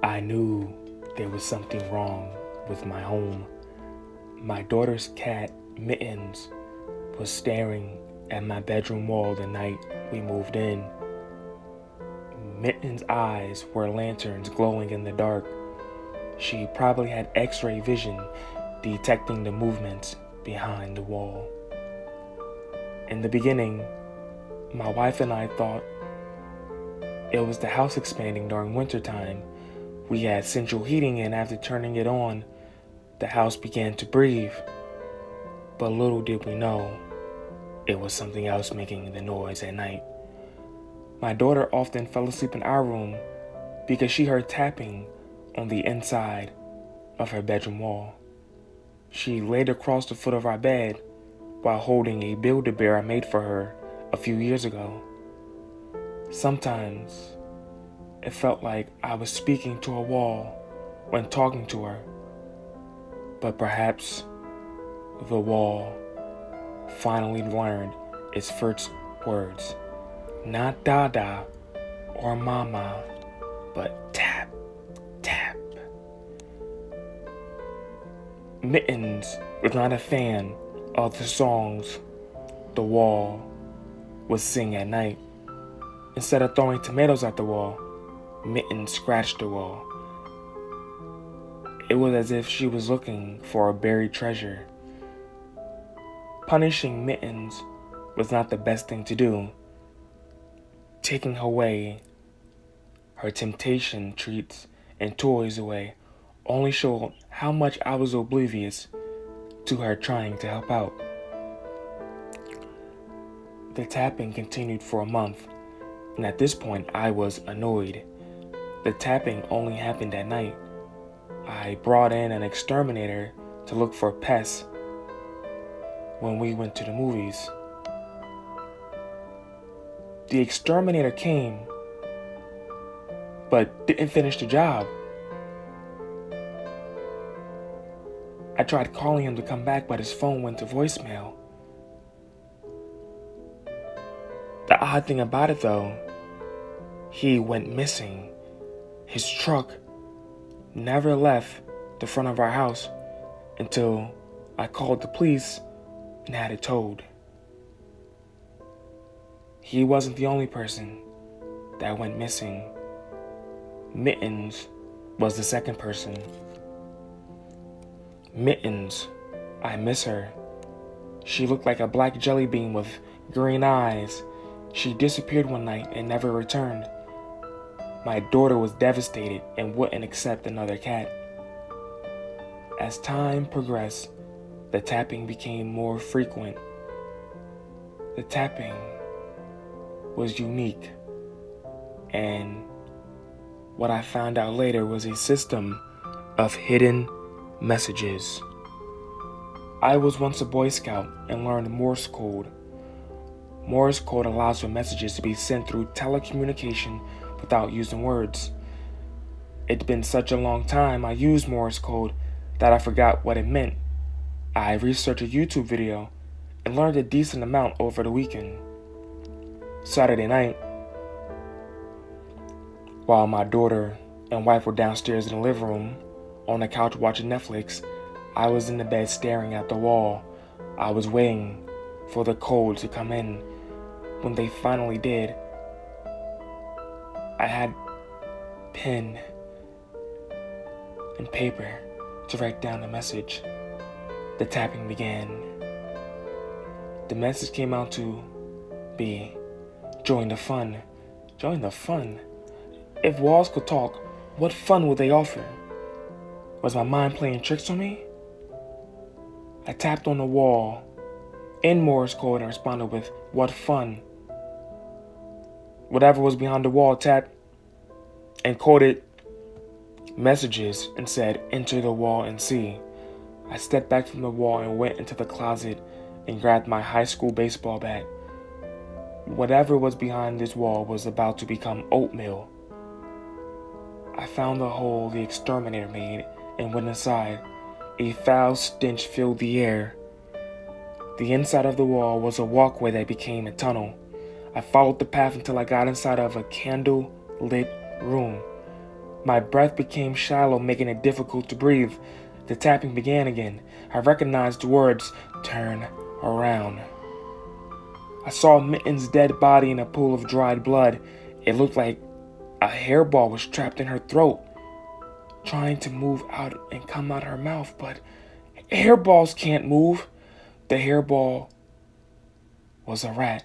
I knew there was something wrong with my home. My daughter's cat, Mittens, was staring at my bedroom wall the night we moved in. Mittens' eyes were lanterns glowing in the dark. She probably had x-ray vision detecting the movements behind the wall. In the beginning, my wife and I thought it was the house expanding during wintertime. We had central heating, and after turning it on, the house began to breathe. But little did we know, it was something else making the noise at night. My daughter often fell asleep in our room because she heard tapping on the inside of her bedroom wall. She laid across the foot of our bed while holding a Build-A-Bear I made for her a few years ago. Sometimes it felt like I was speaking to a wall when talking to her, but perhaps the wall finally learned its first words. Not Dada or Mama, but tap, tap. Mittens was not a fan of the songs the wall would sing at night. Instead of throwing tomatoes at the wall, Mittens scratched the wall. It was as if she was looking for a buried treasure. Punishing Mittens was not the best thing to do. Taking away her temptation treats and toys away only showed how much I was oblivious to her trying to help out. The tapping continued for a month, and at this point I was annoyed. The tapping only happened at night. I brought in an exterminator to look for pests when we went to the movies. The exterminator came, but didn't finish the job. I tried calling him to come back, but his phone went to voicemail. The odd thing about it though, he went missing. His truck never left the front of our house until I called the police and had it towed. He wasn't the only person that went missing. Mittens was the second person. Mittens, I miss her. She looked like a black jelly bean with green eyes. She disappeared one night and never returned. My daughter was devastated and wouldn't accept another cat. As time progressed, the tapping became more frequent. The tapping was unique, and what I found out later was a system of hidden messages. I was once a Boy Scout and learned Morse code. Morse code allows for messages to be sent through telecommunication without using words. It's been such a long time I used Morse code that I forgot what it meant. I researched a YouTube video and learned a decent amount over the weekend. Saturday night, while my daughter and wife were downstairs in the living room on the couch watching Netflix, I was in the bed staring at the wall. I was waiting for the code to come in. When they finally did, I had pen and paper to write down the message. The tapping began. The message came out to be, join the fun. Join the fun? If walls could talk, what fun would they offer? Was my mind playing tricks on me? I tapped on the wall in Morse code and responded with, what fun? Whatever was behind the wall tapped and coded messages and said, enter the wall and see. I stepped back from the wall and went into the closet and grabbed my high school baseball bat. Whatever was behind this wall was about to become oatmeal. I found the hole the exterminator made and went inside. A foul stench filled the air. The inside of the wall was a walkway that became a tunnel. I followed the path until I got inside of a candle-lit room. My breath became shallow, making it difficult to breathe. The tapping began again. I recognized the words, "Turn around." I saw Mitten's dead body in a pool of dried blood. It looked like a hairball was trapped in her throat, trying to move out and come out her mouth, but hairballs can't move. The hairball was a rat,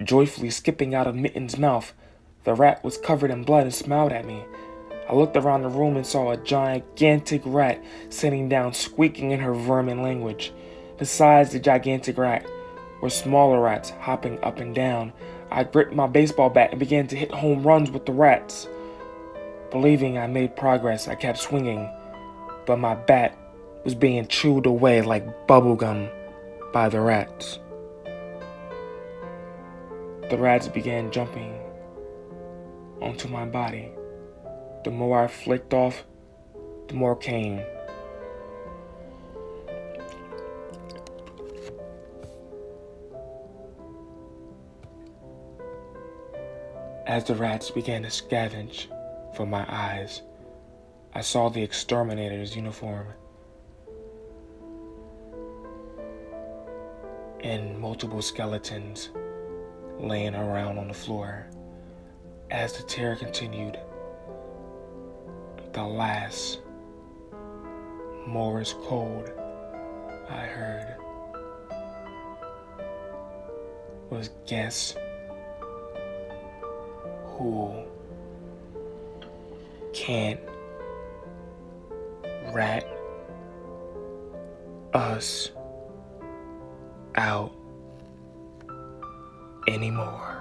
joyfully skipping out of Mitten's mouth. The rat was covered in blood and smiled at me. I looked around the room and saw a gigantic rat sitting down, squeaking in her vermin language. Besides the gigantic rat were smaller rats hopping up and down. I gripped my baseball bat and began to hit home runs with the rats. Believing I made progress, I kept swinging, but my bat was being chewed away like bubblegum by the rats. The rats began jumping onto my body. The more I flicked off, the more came. As the rats began to scavenge for my eyes, I saw the exterminator's uniform and multiple skeletons laying around on the floor. As the terror continued, the last Morse code I heard was, "Guess who can't rat us out anymore."